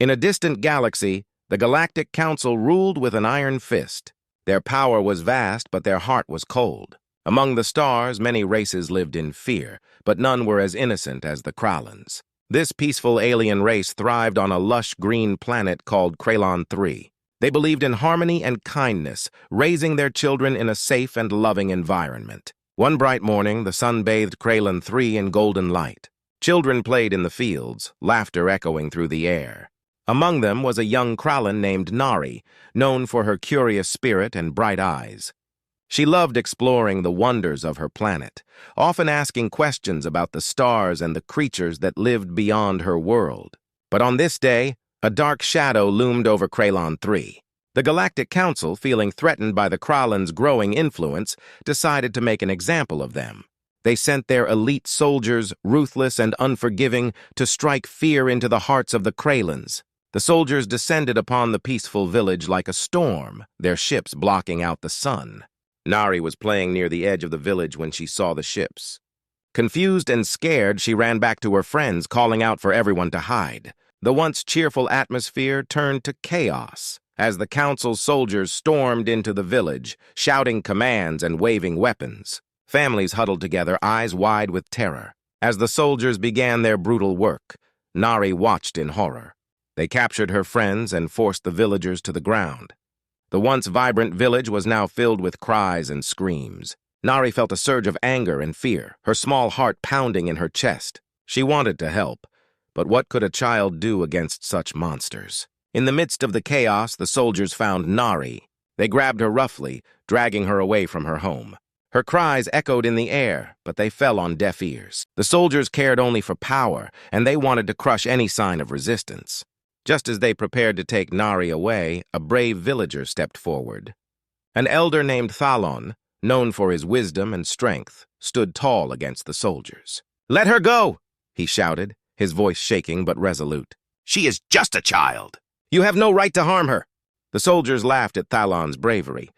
In a distant galaxy, the Galactic Council ruled with an iron fist. Their power was vast, but their heart was cold. Among the stars, many races lived in fear, but none were as innocent as the Krallans. This peaceful alien race thrived on a lush green planet called Krallon 3. They believed in harmony and kindness, raising their children in a safe and loving environment. One bright morning, the sun bathed Krallon 3 in golden light. Children played in the fields, laughter echoing through the air. Among them was a young Krallan named Nari, known for her curious spirit and bright eyes. She loved exploring the wonders of her planet, often asking questions about the stars and the creatures that lived beyond her world. But on this day, a dark shadow loomed over Krallon 3. The Galactic Council, feeling threatened by the Krallans' growing influence, decided to make an example of them. They sent their elite soldiers, ruthless and unforgiving, to strike fear into the hearts of the Krallans. The soldiers descended upon the peaceful village like a storm, their ships blocking out the sun. Nari was playing near the edge of the village when she saw the ships. Confused and scared, she ran back to her friends, calling out for everyone to hide. The once cheerful atmosphere turned to chaos as the council's soldiers stormed into the village, shouting commands and waving weapons. Families huddled together, eyes wide with terror. As the soldiers began their brutal work, Nari watched in horror. They captured her friends and forced the villagers to the ground. The once vibrant village was now filled with cries and screams. Nari felt a surge of anger and fear, her small heart pounding in her chest. She wanted to help, but what could a child do against such monsters? In the midst of the chaos, the soldiers found Nari. They grabbed her roughly, dragging her away from her home. Her cries echoed in the air, but they fell on deaf ears. The soldiers cared only for power, and they wanted to crush any sign of resistance. Just as they prepared to take Nari away, a brave villager stepped forward. An elder named Thalon, known for his wisdom and strength, stood tall against the soldiers. "Let her go!" he shouted, his voice shaking but resolute. "She is just a child. You have no right to harm her." The soldiers laughed at Thalon's bravery.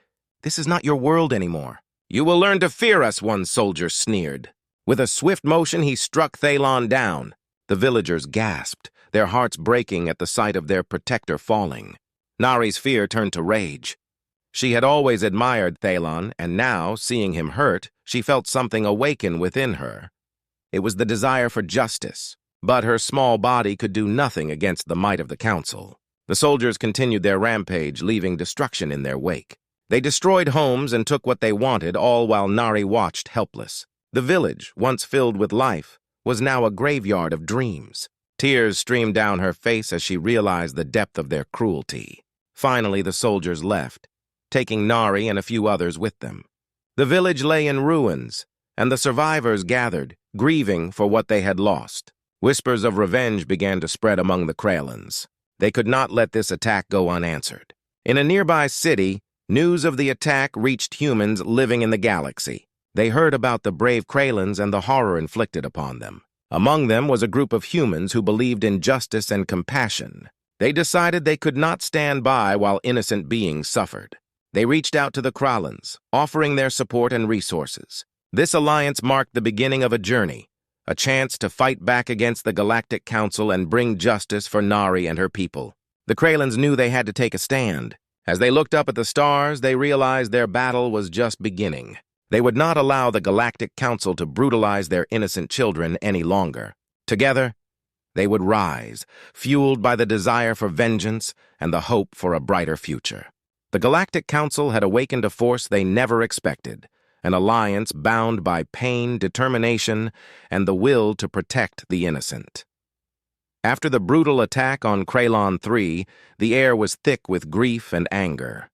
"This is not your world anymore." "You will learn to fear us," one soldier sneered. With a swift motion, he struck Thalon down. The villagers gasped, their hearts breaking at the sight of their protector falling. Nari's fear turned to rage. She had always admired Thalon, and now, seeing him hurt, she felt something awaken within her. It was the desire for justice, but her small body could do nothing against the might of the council. The soldiers continued their rampage, leaving destruction in their wake. They destroyed homes and took what they wanted, all while Nari watched helpless. The village, once filled with life, was now a graveyard of dreams. Tears streamed down her face as she realized the depth of their cruelty. Finally, the soldiers left, taking Nari and a few others with them. The village lay in ruins, and the survivors gathered, grieving for what they had lost. Whispers of revenge began to spread among the Krallans. They could not let this attack go unanswered. In a nearby city, news of the attack reached humans living in the galaxy. They heard about the brave Krallans and the horror inflicted upon them. Among them was a group of humans who believed in justice and compassion. They decided they could not stand by while innocent beings suffered. They reached out to the Krallans, offering their support and resources. This alliance marked the beginning of a journey, a chance to fight back against the Galactic Council and bring justice for Nari and her people. The Krallans knew they had to take a stand. As they looked up at the stars, they realized their battle was just beginning. They would not allow the Galactic Council to brutalize their innocent children any longer. Together, they would rise, fueled by the desire for vengeance and the hope for a brighter future. The Galactic Council had awakened a force they never expected, an alliance bound by pain, determination, and the will to protect the innocent. After the brutal attack on Krallon 3, the air was thick with grief and anger.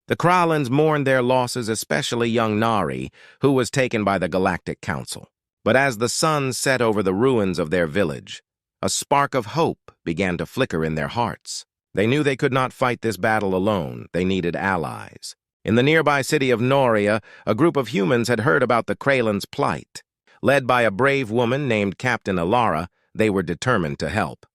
The Krallans mourned their losses, especially young Nari, who was taken by the Galactic Council. But as the sun set over the ruins of their village, a spark of hope began to flicker in their hearts. They knew they could not fight this battle alone. They needed allies. In the nearby city of Noria, a group of humans had heard about the Krallans' plight. Led by a brave woman named Captain Alara, they were determined to help.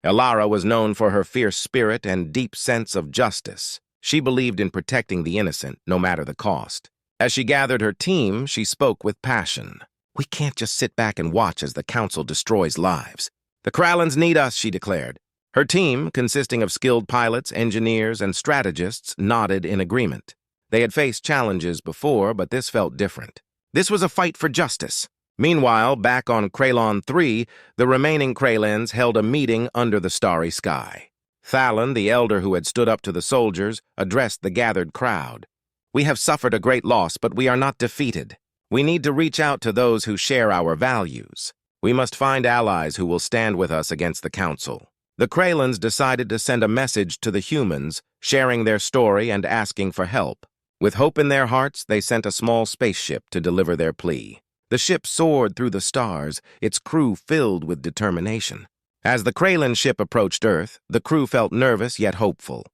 Alara was known for her fierce spirit and deep sense of justice. She believed in protecting the innocent, no matter the cost. As she gathered her team, she spoke with passion. "We can't just sit back and watch as the Council destroys lives. The Krallans need us," she declared. Her team, consisting of skilled pilots, engineers, and strategists, nodded in agreement. They had faced challenges before, but this felt different. This was a fight for justice. Meanwhile, back on Kralon 3, the remaining Kralins held a meeting under the starry sky. Thalon, the elder who had stood up to the soldiers, addressed the gathered crowd. "We have suffered a great loss, but we are not defeated. We need to reach out to those who share our values. We must find allies who will stand with us against the Council." The Kralins decided to send a message to the humans, sharing their story and asking for help. With hope in their hearts, they sent a small spaceship to deliver their plea. The ship soared through the stars, its crew filled with determination. As the Kralin ship approached Earth, the crew felt nervous yet hopeful.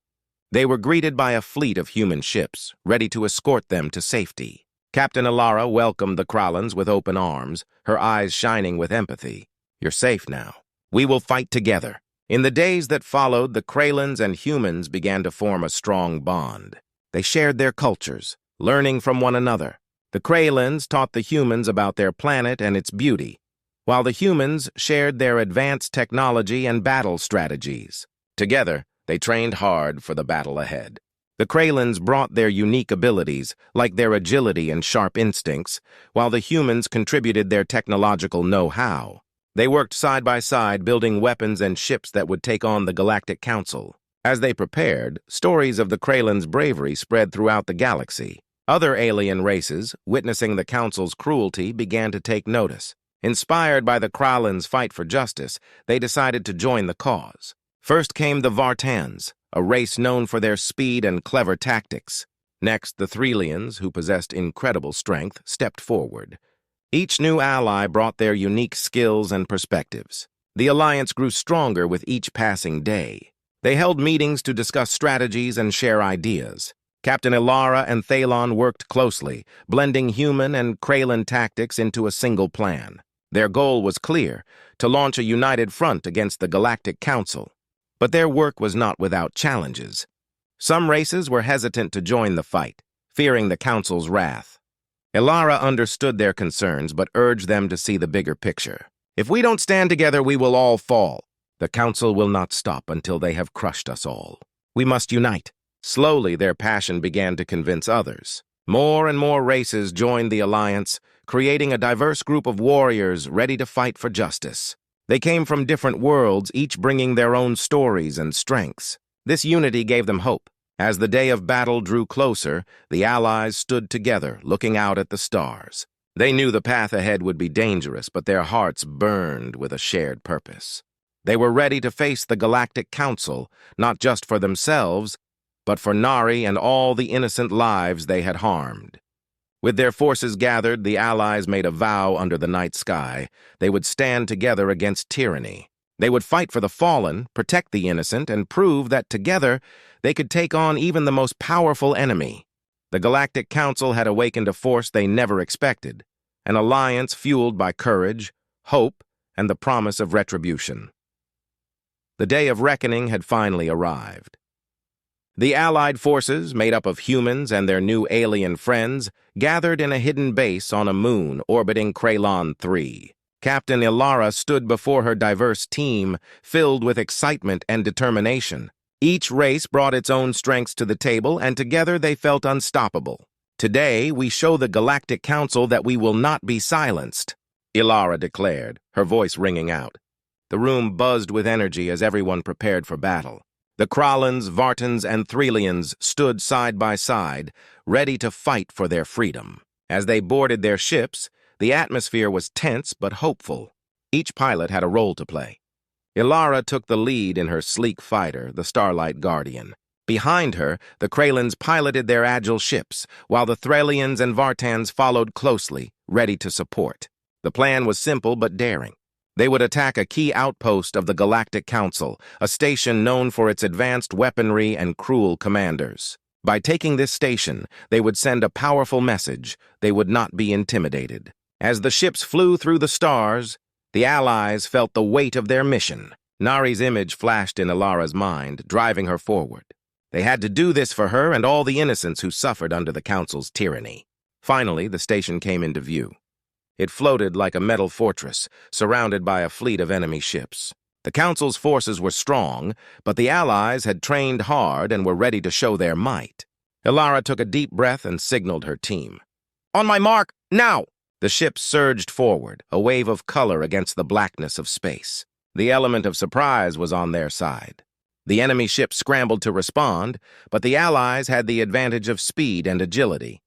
They were greeted by a fleet of human ships, ready to escort them to safety. Captain Alara welcomed the Kralins with open arms, her eyes shining with empathy. "You're safe now. We will fight together." In the days that followed, the Kralins and humans began to form a strong bond. They shared their cultures, learning from one another. The Kralins taught the humans about their planet and its beauty, while the humans shared their advanced technology and battle strategies. Together, they trained hard for the battle ahead. The Kralins brought their unique abilities, like their agility and sharp instincts, while the humans contributed their technological know-how. They worked side by side, building weapons and ships that would take on the Galactic Council. As they prepared, stories of the Kralins' bravery spread throughout the galaxy. Other alien races, witnessing the Council's cruelty, began to take notice. Inspired by the Kralins' fight for justice, they decided to join the cause. First came the Vartans, a race known for their speed and clever tactics. Next, the Threlians, who possessed incredible strength, stepped forward. Each new ally brought their unique skills and perspectives. The alliance grew stronger with each passing day. They held meetings to discuss strategies and share ideas. Captain Alara and Thalon worked closely, blending human and Kralin tactics into a single plan. Their goal was clear, to launch a united front against the Galactic Council. But their work was not without challenges. Some races were hesitant to join the fight, fearing the Council's wrath. Alara understood their concerns, but urged them to see the bigger picture. "If we don't stand together, we will all fall. The Council will not stop until they have crushed us all. We must unite." Slowly, their passion began to convince others. More and more races joined the alliance, creating a diverse group of warriors ready to fight for justice. They came from different worlds, each bringing their own stories and strengths. This unity gave them hope. As the day of battle drew closer, the allies stood together, looking out at the stars. They knew the path ahead would be dangerous, but their hearts burned with a shared purpose. They were ready to face the Galactic Council, not just for themselves, but for Nari and all the innocent lives they had harmed. With their forces gathered, the allies made a vow under the night sky. They would stand together against tyranny. They would fight for the fallen, protect the innocent, and prove that together they could take on even the most powerful enemy. The Galactic Council had awakened a force they never expected, an alliance fueled by courage, hope, and the promise of retribution. The day of reckoning had finally arrived. The Allied forces, made up of humans and their new alien friends, gathered in a hidden base on a moon orbiting Kralon 3. Captain Alara stood before her diverse team, filled with excitement and determination. Each race brought its own strengths to the table, and together they felt unstoppable. "Today, we show the Galactic Council that we will not be silenced," Alara declared, her voice ringing out. The room buzzed with energy as everyone prepared for battle. The Kralins, Vartans, and Threlians stood side by side, ready to fight for their freedom. As they boarded their ships, the atmosphere was tense but hopeful. Each pilot had a role to play. Alara took the lead in her sleek fighter, the Starlight Guardian. Behind her, the Kralins piloted their agile ships, while the Threlians and Vartans followed closely, ready to support. The plan was simple but daring. They would attack a key outpost of the Galactic Council, a station known for its advanced weaponry and cruel commanders. By taking this station, they would send a powerful message. They would not be intimidated. As the ships flew through the stars, the Allies felt the weight of their mission. Nari's image flashed in Alara's mind, driving her forward. They had to do this for her and all the innocents who suffered under the Council's tyranny. Finally, the station came into view. It floated like a metal fortress, surrounded by a fleet of enemy ships. The Council's forces were strong, but the Allies had trained hard and were ready to show their might. Ilara took a deep breath and signaled her team. "On my mark, now!" The ship surged forward, a wave of color against the blackness of space. The element of surprise was on their side. The enemy ship scrambled to respond, but the Allies had the advantage of speed and agility.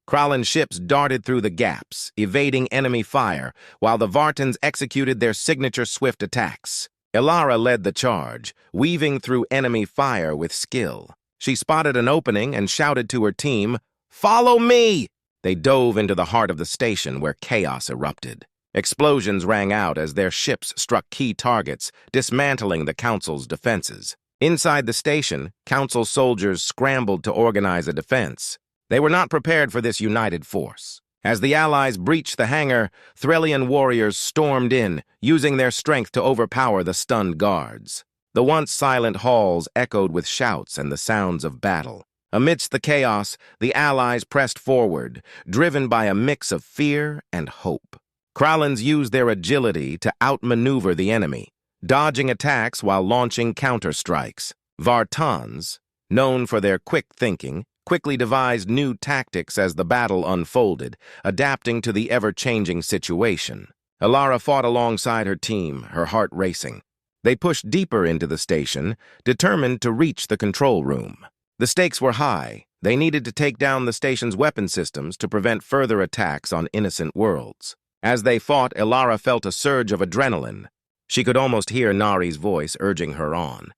Kralin's ships darted through the gaps, evading enemy fire, while the Vartans executed their signature swift attacks. Ilara led the charge, weaving through enemy fire with skill. She spotted an opening and shouted to her team, "Follow me!" They dove into the heart of the station where chaos erupted. Explosions rang out as their ships struck key targets, dismantling the Council's defenses. Inside the station, Council soldiers scrambled to organize a defense. They were not prepared for this united force. As the Allies breached the hangar, Threlian warriors stormed in, using their strength to overpower the stunned guards. The once silent halls echoed with shouts and the sounds of battle. Amidst the chaos, the Allies pressed forward, driven by a mix of fear and hope. Kralins used their agility to outmaneuver the enemy, dodging attacks while launching counterstrikes. Vartans, known for their quick thinking, quickly devised new tactics as the battle unfolded, adapting to the ever-changing situation. Ilara fought alongside her team, her heart racing. They pushed deeper into the station, determined to reach the control room. The stakes were high. They needed to take down the station's weapon systems to prevent further attacks on innocent worlds. As they fought, Ilara felt a surge of adrenaline. She could almost hear Nari's voice urging her on.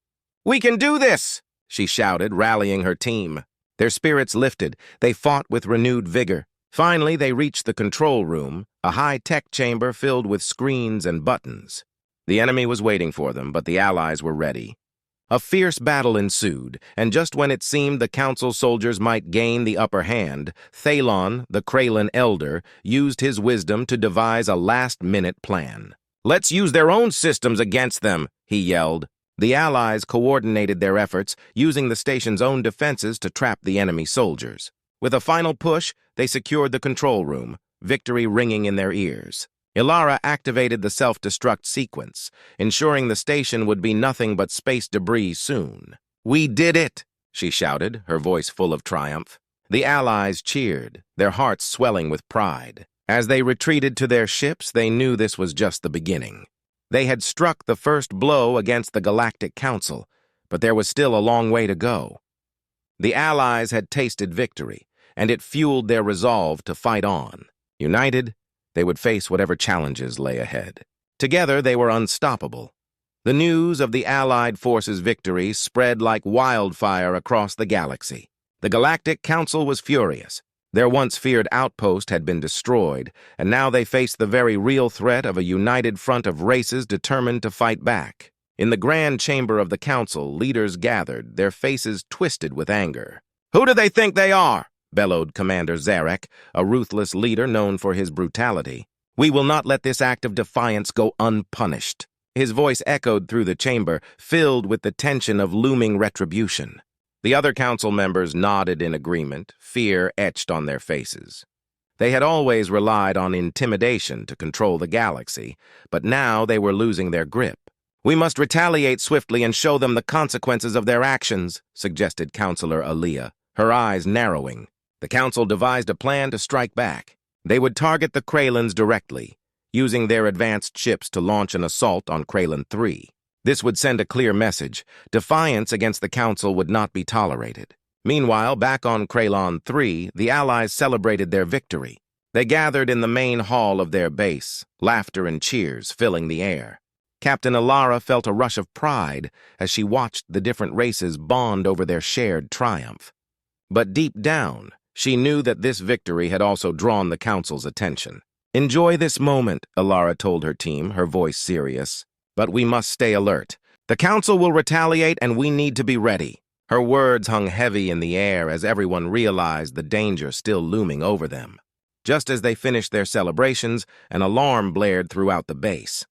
"We can do this!" she shouted, rallying her team. Their spirits lifted. They fought with renewed vigor. Finally, they reached the control room, a high-tech chamber filled with screens and buttons. The enemy was waiting for them, but the Allies were ready. A fierce battle ensued, and just when it seemed the Council soldiers might gain the upper hand, Thalon, the Kralin Elder, used his wisdom to devise a last-minute plan. "Let's use their own systems against them," he yelled. The Allies coordinated their efforts, using the station's own defenses to trap the enemy soldiers. With a final push, they secured the control room, victory ringing in their ears. Ilara activated the self-destruct sequence, ensuring the station would be nothing but space debris soon. "We did it!" she shouted, her voice full of triumph. The Allies cheered, their hearts swelling with pride. As they retreated to their ships, they knew this was just the beginning. They had struck the first blow against the Galactic Council, but there was still a long way to go. The Allies had tasted victory, and it fueled their resolve to fight on. United, they would face whatever challenges lay ahead. Together, they were unstoppable. The news of the Allied forces' victory spread like wildfire across the galaxy. The Galactic Council was furious. Their once-feared outpost had been destroyed, and now they faced the very real threat of a united front of races determined to fight back. In the grand chamber of the council, leaders gathered, their faces twisted with anger. "Who do they think they are?" bellowed Commander Zarek, a ruthless leader known for his brutality. "We will not let this act of defiance go unpunished." His voice echoed through the chamber, filled with the tension of looming retribution. The other council members nodded in agreement, fear etched on their faces. They had always relied on intimidation to control the galaxy, but now they were losing their grip. "We must retaliate swiftly and show them the consequences of their actions," suggested Councilor Aaliyah, her eyes narrowing. The council devised a plan to strike back. They would target the Kralins directly, using their advanced ships to launch an assault on Kralin 3. This would send a clear message. Defiance against the Council would not be tolerated. Meanwhile, back on Kralin 3, the Allies celebrated their victory. They gathered in the main hall of their base, laughter and cheers filling the air. Captain Ilara felt a rush of pride as she watched the different races bond over their shared triumph. But deep down, she knew that this victory had also drawn the Council's attention. "Enjoy this moment," Ilara told her team, her voice serious. "But we must stay alert. The Council will retaliate and we need to be ready." Her words hung heavy in the air as everyone realized the danger still looming over them. Just as they finished their celebrations, an alarm blared throughout the base.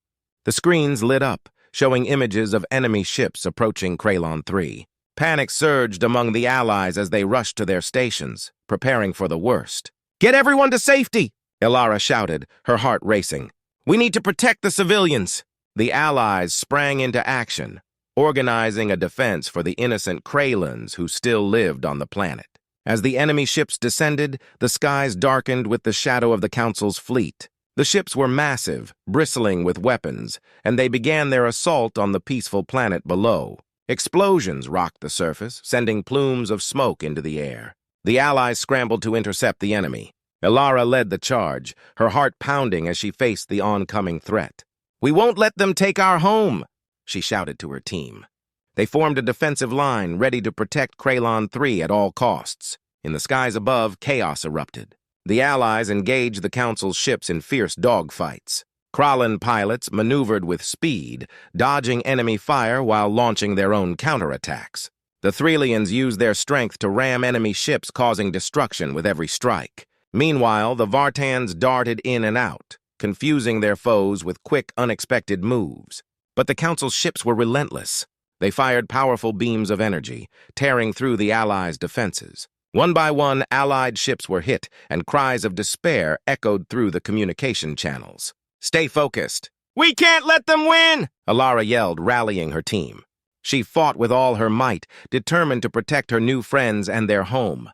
The screens lit up, showing images of enemy ships approaching Kralin 3. Panic surged among the Allies as they rushed to their stations, preparing for the worst. "Get everyone to safety!" Ilara shouted, her heart racing. "We need to protect the civilians." The Allies sprang into action, organizing a defense for the innocent Kraylands who still lived on the planet. As the enemy ships descended, the skies darkened with the shadow of the Council's fleet. The ships were massive, bristling with weapons, and they began their assault on the peaceful planet below. Explosions rocked the surface, sending plumes of smoke into the air. The Allies scrambled to intercept the enemy. Ilara led the charge, her heart pounding as she faced the oncoming threat. "We won't let them take our home," she shouted to her team. They formed a defensive line, ready to protect Kraylan 3 at all costs. In the skies above, chaos erupted. The Allies engaged the Council's ships in fierce dogfights. Kralin pilots maneuvered with speed, dodging enemy fire while launching their own counterattacks. The Threlians used their strength to ram enemy ships, causing destruction with every strike. Meanwhile, the Vartans darted in and out, confusing their foes with quick, unexpected moves. But the Council's ships were relentless. They fired powerful beams of energy, tearing through the Allies' defenses. One by one, Allied ships were hit, and cries of despair echoed through the communication channels. "Stay focused. We can't let them win!" Ilara yelled, rallying her team. She fought with all her might, determined to protect her new friends and their home.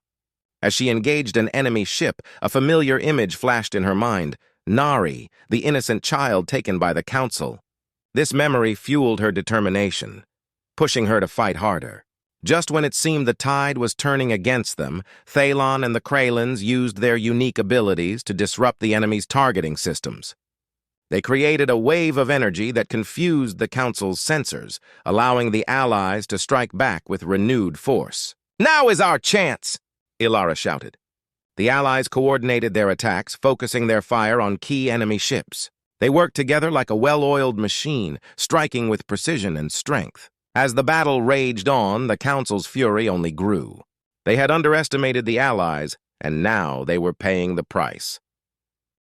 As she engaged an enemy ship, a familiar image flashed in her mind: Nari, the innocent child taken by the Council. This memory fueled her determination, pushing her to fight harder. Just when it seemed the tide was turning against them, Thalon and the Kraylands used their unique abilities to disrupt the enemy's targeting systems. They created a wave of energy that confused the Council's sensors, allowing the Allies to strike back with renewed force. "Now is our chance!" Ilara shouted. The Allies coordinated their attacks, focusing their fire on key enemy ships. They worked together like a well-oiled machine, striking with precision and strength. As the battle raged on, the Council's fury only grew. They had underestimated the Allies, and now they were paying the price.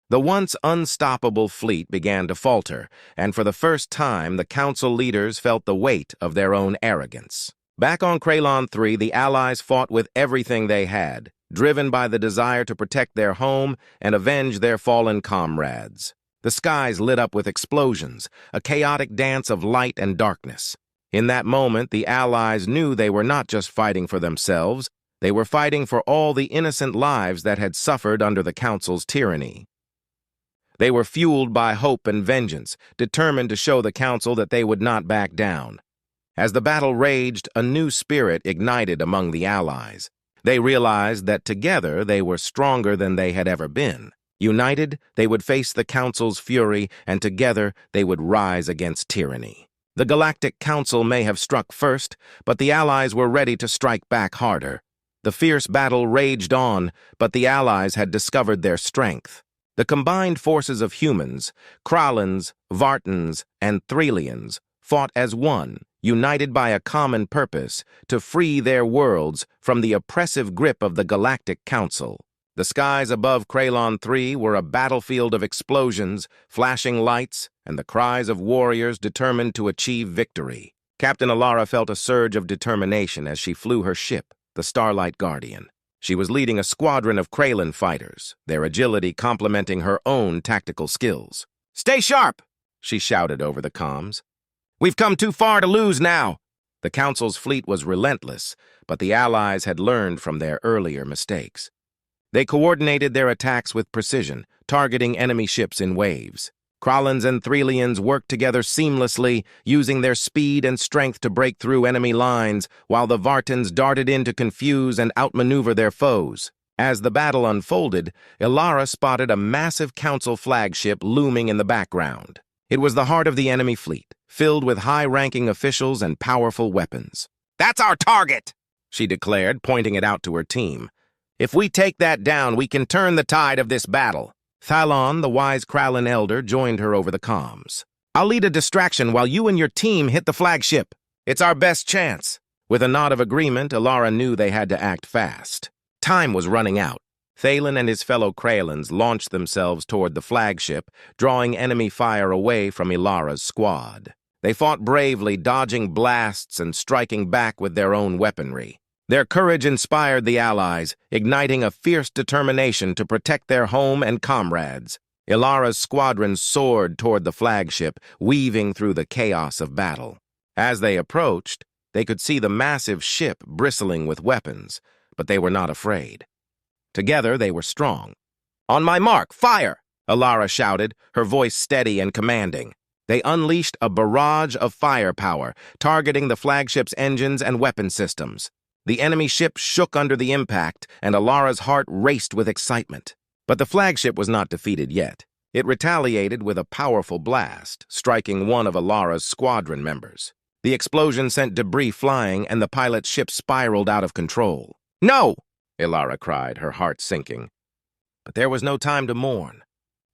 The once unstoppable fleet began to falter, and for the first time, the Council leaders felt the weight of their own arrogance. Back on Kraylan 3, the Allies fought with everything they had, driven by the desire to protect their home and avenge their fallen comrades. The skies lit up with explosions, a chaotic dance of light and darkness. In that moment, the Allies knew they were not just fighting for themselves, they were fighting for all the innocent lives that had suffered under the Council's tyranny. They were fueled by hope and vengeance, determined to show the Council that they would not back down. As the battle raged, a new spirit ignited among the Allies. They realized that together they were stronger than they had ever been. United, they would face the Council's fury, and together they would rise against tyranny. The Galactic Council may have struck first, but the Allies were ready to strike back harder. The fierce battle raged on, but the Allies had discovered their strength. The combined forces of humans, Kralans, Vartans, and Threlians, fought as one, united by a common purpose, to free their worlds from the oppressive grip of the Galactic Council. The skies above Kraylan 3 were a battlefield of explosions, flashing lights, and the cries of warriors determined to achieve victory. Captain Ilara felt a surge of determination as she flew her ship, the Starlight Guardian. She was leading a squadron of Kraylan fighters, their agility complementing her own tactical skills. "Stay sharp!" she shouted over the comms. "We've come too far to lose now." The Council's fleet was relentless, but the Allies had learned from their earlier mistakes. They coordinated their attacks with precision, targeting enemy ships in waves. Kralans and Threlians worked together seamlessly, using their speed and strength to break through enemy lines, while the Vartans darted in to confuse and outmaneuver their foes. As the battle unfolded, Ilara spotted a massive Council flagship looming in the background. It was the heart of the enemy fleet, filled with high-ranking officials and powerful weapons. "That's our target," she declared, pointing it out to her team. "If we take that down, we can turn the tide of this battle." Thalon, the wise Kralin elder, joined her over the comms. "I'll lead a distraction while you and your team hit the flagship. It's our best chance." With a nod of agreement, Ilara knew they had to act fast. Time was running out. Thalon and his fellow Kralins launched themselves toward the flagship, drawing enemy fire away from Ilara's squad. They fought bravely, dodging blasts and striking back with their own weaponry. Their courage inspired the Allies, igniting a fierce determination to protect their home and comrades. Ilara's squadron soared toward the flagship, weaving through the chaos of battle. As they approached, they could see the massive ship bristling with weapons, but they were not afraid. Together, they were strong. "On my mark, fire!" Ilara shouted, her voice steady and commanding. They unleashed a barrage of firepower, targeting the flagship's engines and weapon systems. The enemy ship shook under the impact, and Ilara's heart raced with excitement. But the flagship was not defeated yet. It retaliated with a powerful blast, striking one of Ilara's squadron members. The explosion sent debris flying, and the pilot's ship spiraled out of control. "No!" Ilara cried, her heart sinking. But there was no time to mourn.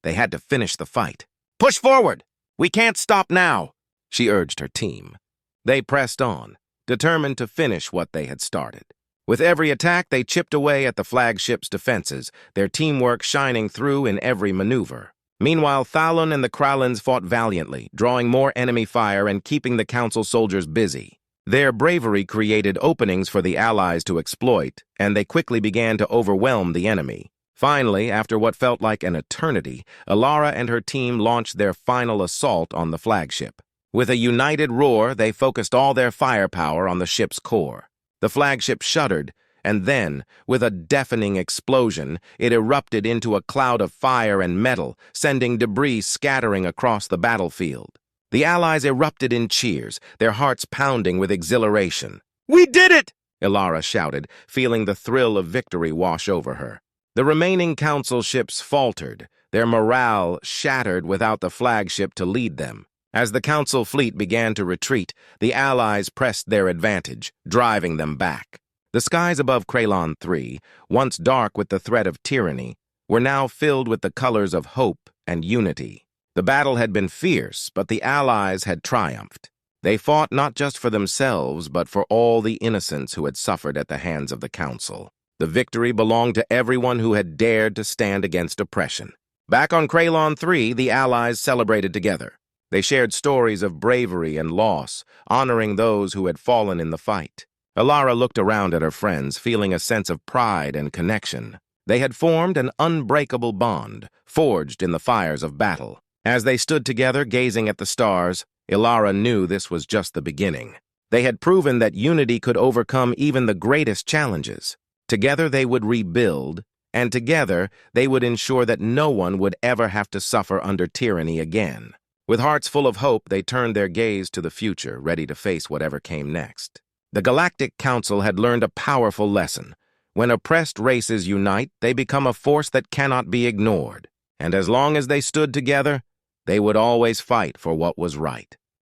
They had to finish the fight. "Push forward! We can't stop now!" she urged her team. They pressed on, determined to finish what they had started. With every attack, they chipped away at the flagship's defenses, their teamwork shining through in every maneuver. Meanwhile, Thalon and the Krallans fought valiantly, drawing more enemy fire and keeping the Council soldiers busy. Their bravery created openings for the Allies to exploit, and they quickly began to overwhelm the enemy. Finally, after what felt like an eternity, Ilara and her team launched their final assault on the flagship. With a united roar, they focused all their firepower on the ship's core. The flagship shuddered, and then, with a deafening explosion, it erupted into a cloud of fire and metal, sending debris scattering across the battlefield. The Allies erupted in cheers, their hearts pounding with exhilaration. "We did it!" Ilara shouted, feeling the thrill of victory wash over her. The remaining Council ships faltered, their morale shattered without the flagship to lead them. As the Council fleet began to retreat, the Allies pressed their advantage, driving them back. The skies above Krallon 3, once dark with the threat of tyranny, were now filled with the colors of hope and unity. The battle had been fierce, but the Allies had triumphed. They fought not just for themselves, but for all the innocents who had suffered at the hands of the Council. The victory belonged to everyone who had dared to stand against oppression. Back on Krallon 3, the Allies celebrated together. They shared stories of bravery and loss, honoring those who had fallen in the fight. Ilara looked around at her friends, feeling a sense of pride and connection. They had formed an unbreakable bond, forged in the fires of battle. As they stood together, gazing at the stars, Ilara knew this was just the beginning. They had proven that unity could overcome even the greatest challenges. Together they would rebuild, and together they would ensure that no one would ever have to suffer under tyranny again. With hearts full of hope, they turned their gaze to the future, ready to face whatever came next. The Galactic Council had learned a powerful lesson. When oppressed races unite, they become a force that cannot be ignored. And as long as they stood together, they would always fight for what was right.